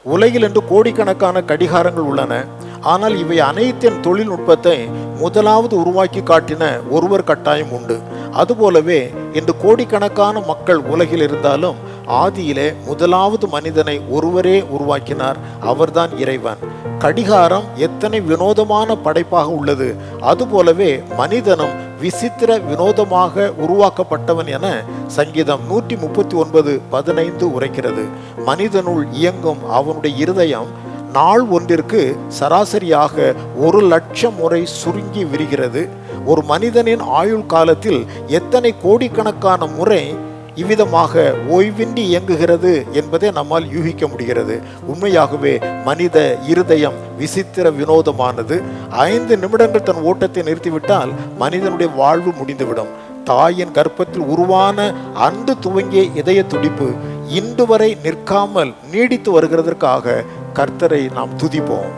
உலகில் என்று கோடிக்கணக்கான கடிகாரங்கள் உள்ளன. ஆனால் இவை அனைத்தின் தொழில்நுட்பத்தை முதலாவது உருவாக்கி காட்டின ஒருவர் கட்டாயம் உண்டு. அதுபோலவே இன்று கோடிக்கணக்கான மக்கள் உலகில் இருந்தாலும் ஆதியிலே முதலாவது மனிதனை ஒருவரே உருவாக்கினார். அவர்தான் இறைவன். கடிகாரம் எத்தனை வினோதமான படைப்பாக உள்ளது. அதுபோலவே மனிதனும் விசித்திர வினோதமாக உருவாக்கப்பட்டவன் என சங்கீதம் 139:15 உரைக்கிறது. மனிதனுள் இயங்கும் அவனுடைய இருதயம் நாள் ஒன்றிற்கு சராசரியாக 1,00,000 முறை சுருங்கி விரிகிறது. ஒரு மனிதனின் ஆயுள் காலத்தில் எத்தனை கோடிக்கணக்கான முறை இவ்விதமாக ஓய்வின்றி இயங்குகிறது என்பதை நம்மால் யூகிக்க முடிகிறது. உண்மையாகவே மனித இருதயம் விசித்திர வினோதமானது. 5 நிமிடங்கள் தன் ஓட்டத்தை நிறுத்திவிட்டால் மனிதனுடைய வாழ்வு முடிந்துவிடும். தாயின் கர்ப்பத்தில் உருவான அன்று துவங்கிய இதய துடிப்பு இன்று வரை நிற்காமல் நீடித்து வருகிறதற்காக கர்த்தரை நாம் துதிப்போம்.